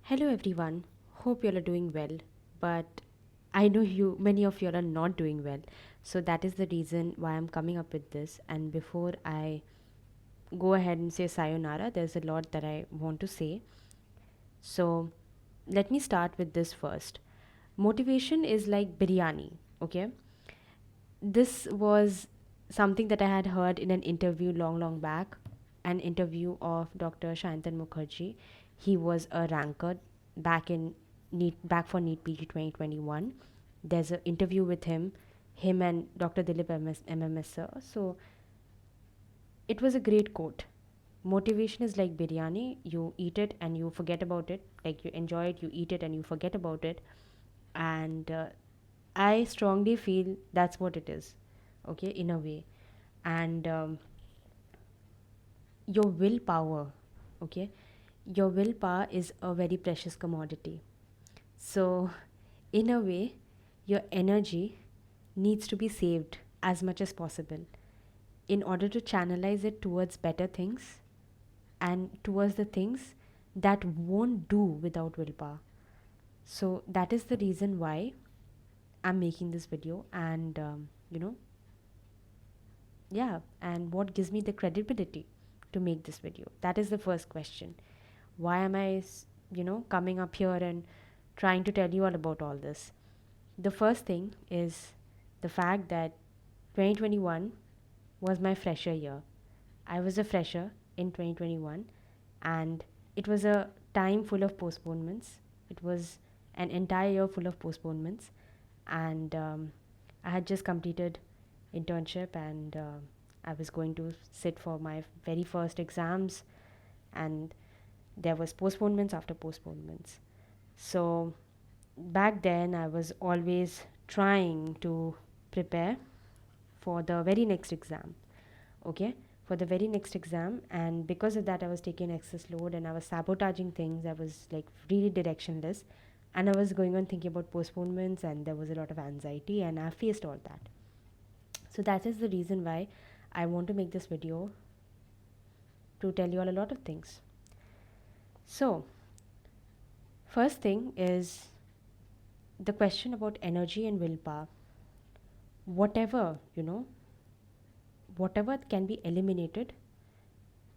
Hello everyone. Hope you all are doing well. But I know many of you all are not doing well. So that is the reason why I'm coming up with this. And before I go ahead and say sayonara, there's a lot that I want to say. So let me start with this first. Motivation is like biryani, okay? This was something that I had heard in an interview long back, an interview of Dr. Shantan Mukherjee. He was a ranker back for NEET PG 2021. There's an interview with him and Dr. Dilip MMS sir. So it was a great quote. Motivation is like biryani. You eat it and you forget about it. Like you enjoy it, you eat it and you forget about it. And I strongly feel that's what it is, okay, in a way. And your willpower, okay, your willpower is a very precious commodity. So, in a way, your energy needs to be saved as much as possible in order to channelize it towards better things and towards the things that won't do without willpower. So, that is the reason why I'm making this video, and yeah, and what gives me the credibility to make this video? That is the first question. Why am I coming up here and trying to tell you all about all this? The first thing is the fact that 2021 was my fresher year. I was a fresher in 2021, and it was a time full of postponements. It was an entire year full of postponements, and I had just completed internship, and I was going to sit for my very first exams, and there was postponements after postponements. So back then I was always trying to prepare for the very next exam, okay, for the very next exam. And because of that, I was taking excess load and I was sabotaging things. I was like really directionless, and I was going on thinking about postponements, and there was a lot of anxiety, and I faced all that. So that is the reason why I want to make this video, to tell you all a lot of things. So first thing is the question about energy and willpower. Whatever, whatever can be eliminated,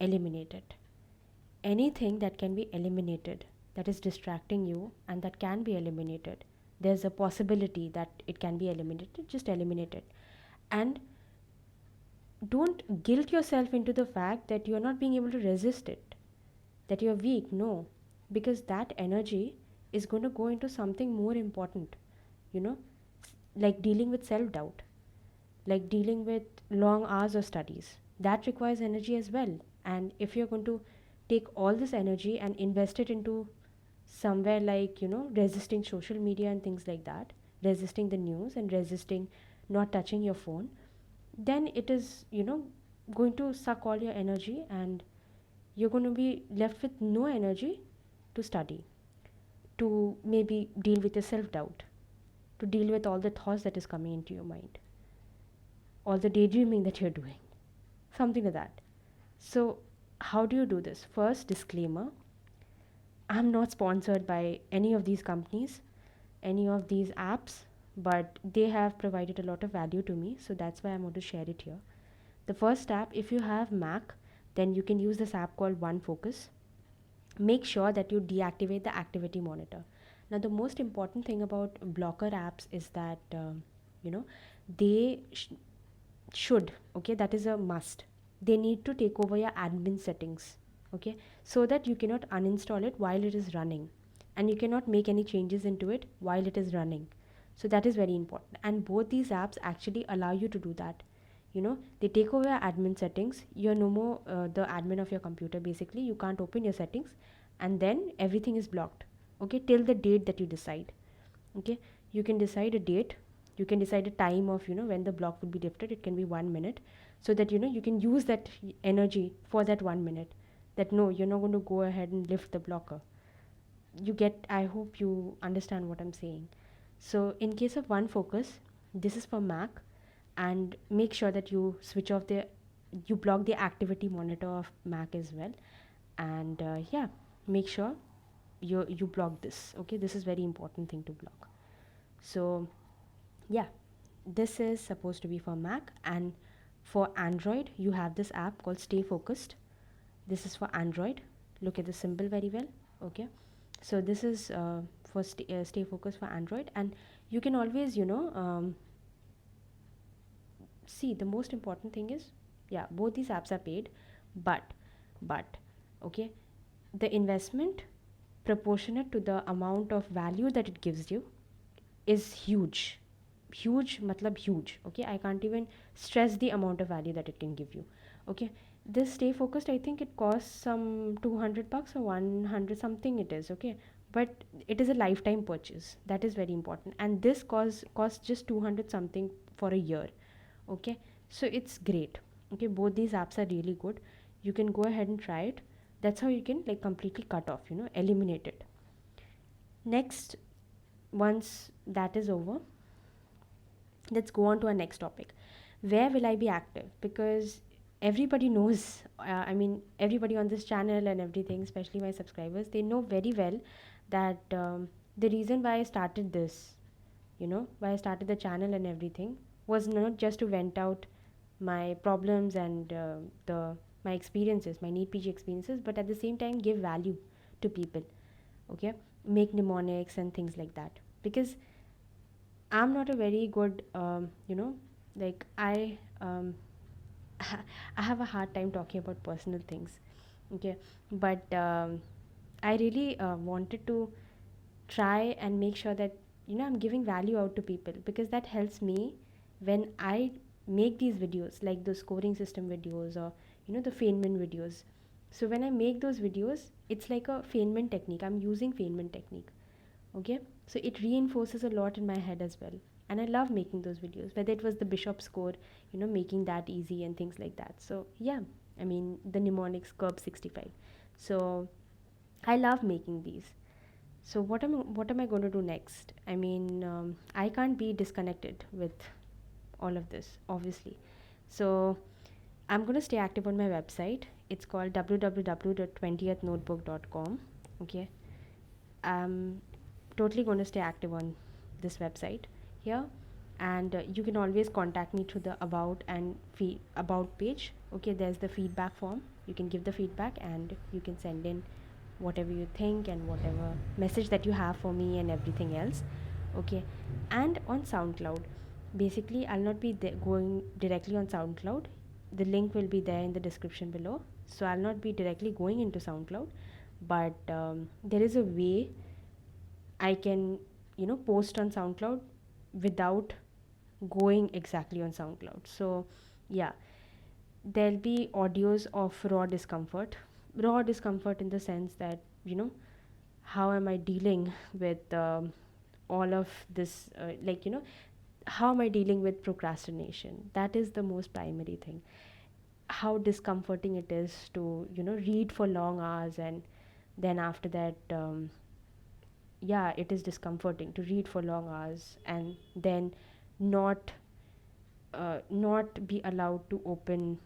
eliminate it. Anything that can be eliminated, that is distracting you and that can be eliminated, there's a possibility that it can be eliminated, just eliminate it. And don't guilt yourself into the fact that you're not being able to resist it, that you're weak. No, because that energy is going to go into something more important, you know, like dealing with self doubt, like dealing with long hours of studies. That requires energy as well. And if you're going to take all this energy and invest it into somewhere like, resisting social media and things like that, resisting the news and resisting not touching your phone, then it is, going to suck all your energy, and you're going to be left with no energy to study, to maybe deal with your self doubt, to deal with all the thoughts that is coming into your mind, all the daydreaming that you're doing, something like that. So, how do you do this? First, disclaimer, I'm not sponsored by any of these companies, any of these apps, but they have provided a lot of value to me, so that's why I want to share it here. The first app, if you have Mac, then you can use this app called One Focus. Make sure that you deactivate the activity monitor. Now, the most important thing about blocker apps is that, you know, they should, okay, that is a must. They need to take over your admin settings, okay, so that you cannot uninstall it while it is running, and you cannot make any changes into it while it is running. So that is very important, and both these apps actually allow you to do that. They take over your admin settings. You're no more the admin of your computer. Basically, you can't open your settings, and then everything is blocked, okay, till the date that you decide. Okay, you can decide a date, you can decide a time of, when the block will be lifted. It can be 1 minute, so that you can use that energy for that 1 minute, that no, you're not going to go ahead and lift the blocker. You get, I hope you understand what I'm saying. So in case of One Focus, this is for Mac, and make sure that you switch off the, you block the activity monitor of Mac as well. And yeah, make sure you block this. Okay, this is very important thing to block. So yeah, this is supposed to be for Mac, and for Android you have this app called Stay Focused. This is for Android. Look at the symbol very well. Okay, so this is for Stay Focused for Android, and you can always, see, the most important thing is, yeah, both these apps are paid, but but okay, the investment proportionate to the amount of value that it gives you is huge. Huge matlab huge. Okay, I can't even stress the amount of value that it can give you. Okay, this Stay Focused, I think it costs some 200 bucks or 100 something it is. Okay, but it is a lifetime purchase. That is very important, and this costs just 200 something for a year. Okay, so it's great. Okay, both these apps are really good. You can go ahead and try it. That's how you can like completely cut off, eliminate it. Next, once that is over, let's go on to our next topic. Where will I be active? Because everybody knows, everybody on this channel and everything, especially my subscribers, they know very well that the reason why I started this, why I started the channel and everything, was not just to vent out my problems and the my experiences, my NEET PG experiences, but at the same time give value to people. Okay, make mnemonics and things like that. Because I'm not a very good, like I have a hard time talking about personal things. Okay, but I really wanted to try and make sure that I'm giving value out to people, because that helps me when I make these videos, like the scoring system videos, or the Feynman videos. So when I make those videos, it's like a Feynman technique. I'm using Feynman technique. Okay, so it reinforces a lot in my head as well, and I love making those videos, whether it was the bishop score, making that easy and things like that. So yeah, the mnemonics curve 65. So I love making these. So what am I going to do next? I can't be disconnected with all of this, obviously. So I'm going to stay active on my website. It's called www.20thnotebook.com. Okay, I'm totally going to stay active on this website here, and you can always contact me through the about page. Okay, there's the feedback form. You can give the feedback, and you can send in whatever you think and whatever message that you have for me and everything else. Okay, and on SoundCloud, basically I'll not be going directly on SoundCloud. The link will be there in the description below, so I'll not be directly going into SoundCloud, but there is a way I can, post on SoundCloud without going exactly on SoundCloud. So, yeah, there'll be audios of raw discomfort in the sense that, how am I dealing with all of this, how am I dealing with procrastination? That is the most primary thing. How discomforting it is to, read for long hours, and then after that, yeah, it is discomforting to read for long hours and then not not be allowed to open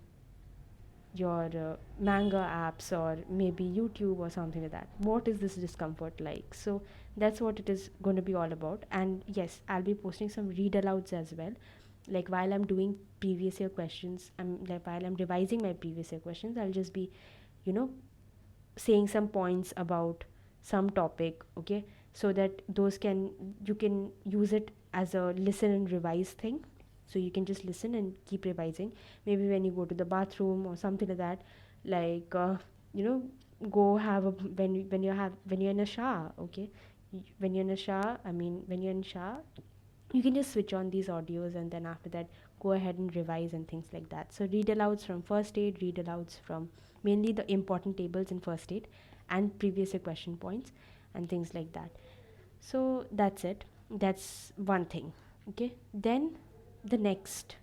your manga apps or maybe YouTube or something like that. What is this discomfort like? So that's what it is going to be all about. And yes, I'll be posting some read alouds as well. Like while I'm doing previous year questions, while I'm revising my previous year questions, I'll just be, you know, saying some points about some topic. Okay, so that those can you can use it as a listen and revise thing. So you can just listen and keep revising, maybe when you go to the bathroom or something like that. Like you know go have a when you're in a shower. Okay, when you're in a shower, when you're in shower, you can just switch on these audios, and then after that go ahead and revise and things like that. So read alouds from first aid, read alouds from mainly the important tables in first aid and previous year question points and things like that. So that's it. That's one thing. Okay, then the next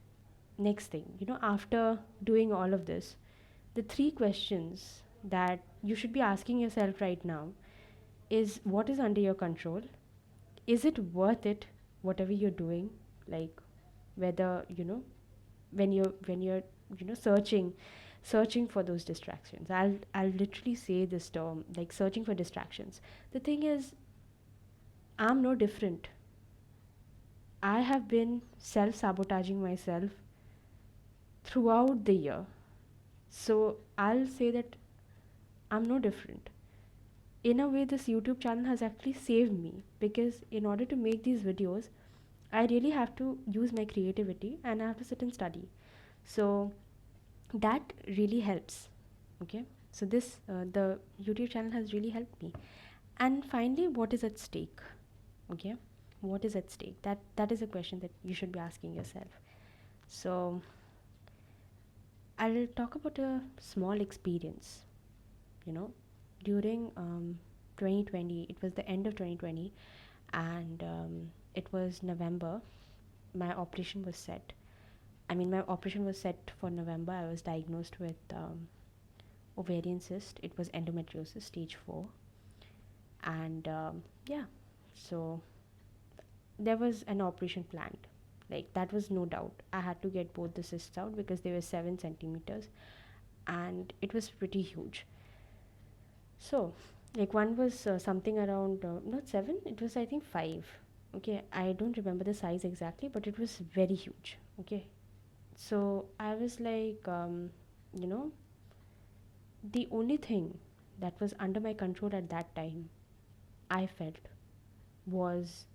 thing, after doing all of this, the three questions that you should be asking yourself right now is: what is under your control? Is it worth it, whatever you're doing? Like, whether when you're searching searching for those distractions. I'll literally say this term, like searching for distractions. The thing is, I'm no different. I have been self sabotaging myself throughout the year. So I'll say that I'm no different. In a way, this YouTube channel has actually saved me, because in order to make these videos, I really have to use my creativity and I have to sit and study. So that really helps. Okay. So the YouTube channel has really helped me. And finally, what is at stake? Okay. What is at stake? That is a question that you should be asking yourself. So I'll talk about a small experience. You know, during 2020, it was the end of 2020, and it was November. My operation was set. I mean, my operation was set for November. I was diagnosed with ovarian cyst. It was endometriosis, stage 4. And yeah, so there was an operation planned. Like, that was no doubt. I had to get both the cysts out because they were 7 centimeters and it was pretty huge. So, like, one was something around, not 7, it was, I think, 5. Okay, I don't remember the size exactly, but it was very huge. Okay, so I was like, you know, the only thing that was under my control at that time, I felt, was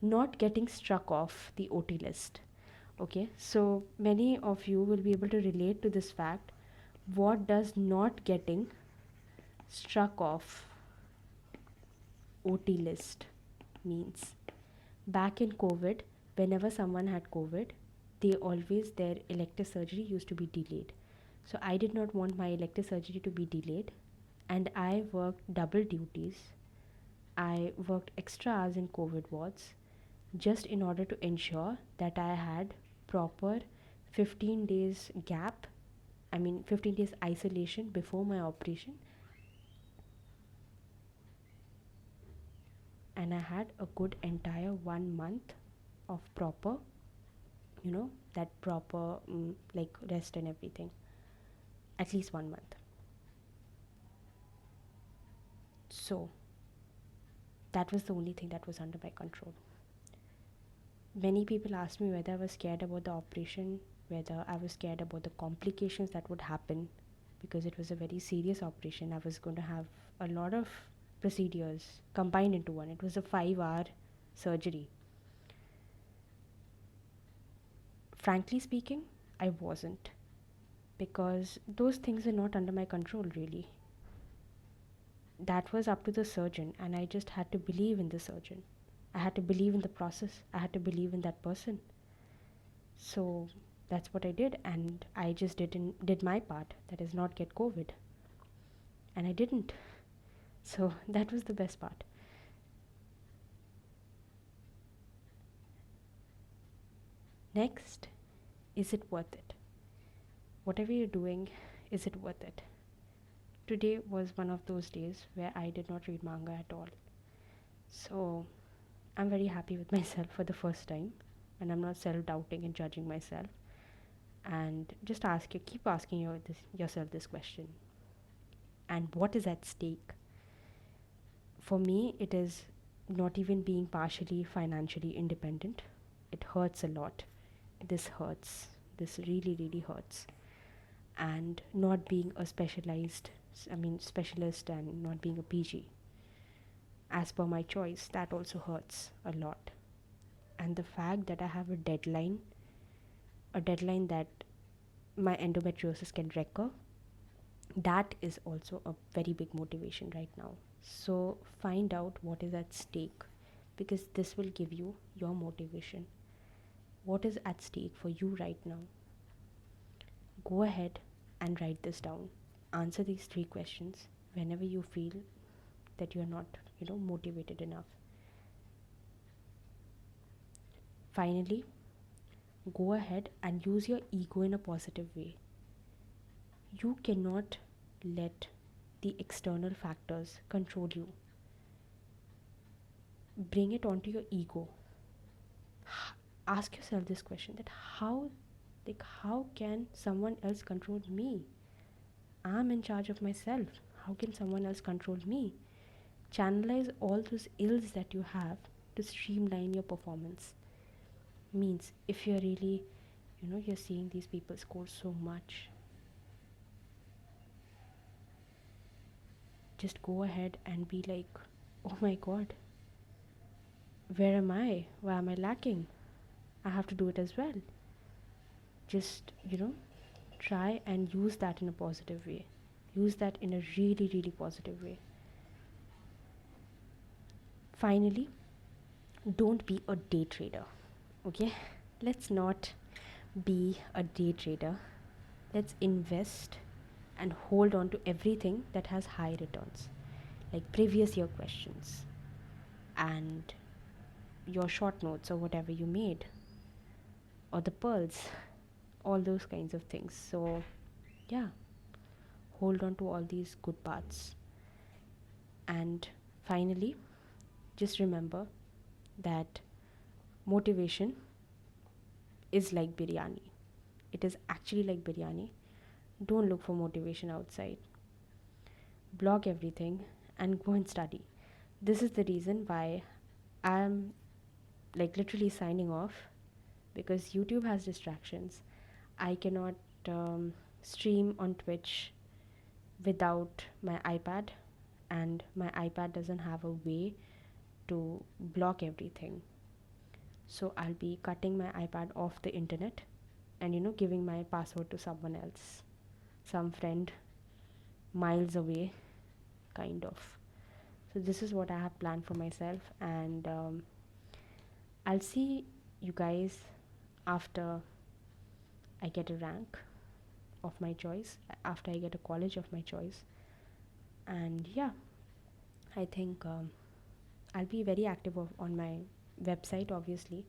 not getting struck off the OT list. Okay, so many of you will be able to relate to this fact. What does not getting struck off OT list means? Back in COVID, whenever someone had COVID, their elective surgery used to be delayed. So I did not want my elective surgery to be delayed, and I worked double duties. I worked extra hours in COVID wards just in order to ensure that I had proper 15 days gap, I mean 15 days isolation before my operation, and I had a good entire 1 month of proper, that proper like rest and everything, at least 1 month. So that was the only thing that was under my control. Many people asked me whether I was scared about the operation, whether I was scared about the complications that would happen, because it was a very serious operation. I was going to have a lot of procedures combined into one. It was a 5-hour surgery. Frankly speaking, I wasn't, because those things are not under my control really. That was up to the surgeon, and I just had to believe in the surgeon. I had to believe in the process. I had to believe in that person. So that's what I did, and I just did my part, that is not get COVID, and I didn't. So that was the best part. Next, is it worth it? Whatever you're doing, is it worth it? Today was one of those days where I did not read manga at all. So I'm very happy with myself for the first time, and I'm not self doubting and judging myself. And just keep asking yourself this question. And what is at stake? For me, it is not even being partially financially independent. It hurts a lot. This hurts. This really, really hurts. And not being a specialist, and not being a PG as per my choice, that also hurts a lot. And the fact that I have a deadline that my endometriosis can recur, that is also a very big motivation right now. So find out what is at stake, because this will give you your motivation. What is at stake for you right now? Go ahead and write this down. Answer these 3 questions whenever you feel that you're not, motivated enough. Finally, go ahead and use your ego in a positive way. You cannot let the external factors control you. Bring it onto your ego. Ask yourself this question, that how can someone else control me? I'm in charge of myself. How can someone else control me? Channelize all those ills that you have to streamline your performance. Means if you're really, you're seeing these people score so much, just go ahead and be like, oh my god, where am I? Why am I lacking? I have to do it as well. Just, try and use that in a positive way. Use that in a really, really positive way. Finally, don't be a day trader. Okay? Let's not be a day trader. Let's invest and hold on to everything that has high returns, like previous year questions and your short notes or whatever you made, or the pearls, all those kinds of things. So, yeah, hold on to all these good parts. And finally, just remember that motivation is like biryani. It is actually like biryani. Don't look for motivation outside. Block everything and go and study. This is the reason why I'm like literally signing off, because YouTube has distractions. I cannot stream on Twitch without my iPad, and my iPad doesn't have a way to block everything. So I'll be cutting my iPad off the internet and giving my password to someone else, some friend miles away, kind of. So this is what I have planned for myself, and I'll see you guys after I get a rank of my choice, after I get a college of my choice. And yeah, I think I'll be very active on my website, obviously,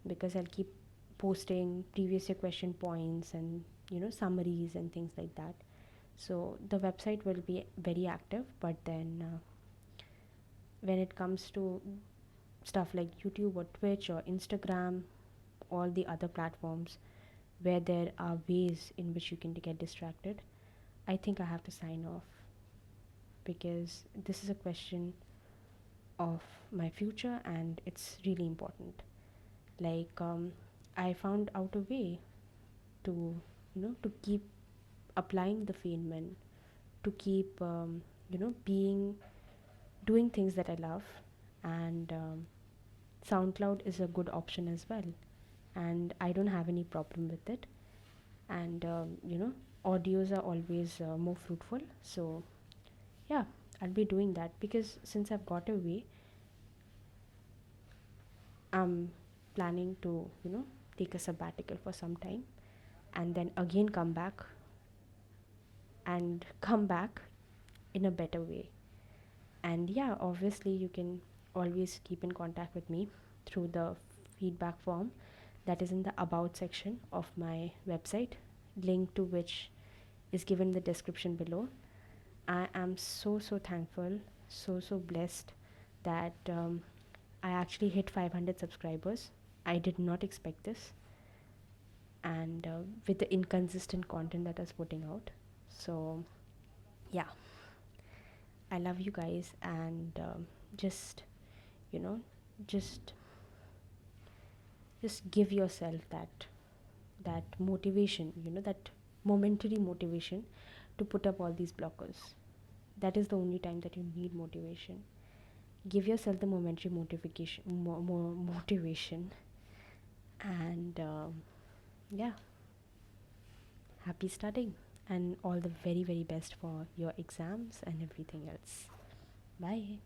because I'll keep posting previous year question points and summaries and things like that. So the website will be very active, but then when it comes to stuff like YouTube or Twitch or Instagram, all the other platforms where there are ways in which you can get distracted, I think I have to sign off, because this is a question of my future and it's really important. Like, I found out a way to, to keep applying the Feynman, to keep, being, doing things that I love, and SoundCloud is a good option as well, and I don't have any problem with it. And audios are always more fruitful. So yeah, I'll be doing that, because since I've got away, I'm planning to take a sabbatical for some time, and then again come back, and come back in a better way. And yeah, obviously you can always keep in contact with me through the feedback form that is in the about section of my website, link to which is given in the description below. I am so thankful, so blessed that I actually hit 500 subscribers. I did not expect this, and with the inconsistent content that I was putting out. So yeah, I love you guys, and just you know, just give yourself that motivation, that momentary motivation to put up all these blockers. That is the only time that you need motivation. Give yourself the momentary motivation, and yeah, happy studying, and all the very best for your exams and everything else. Bye.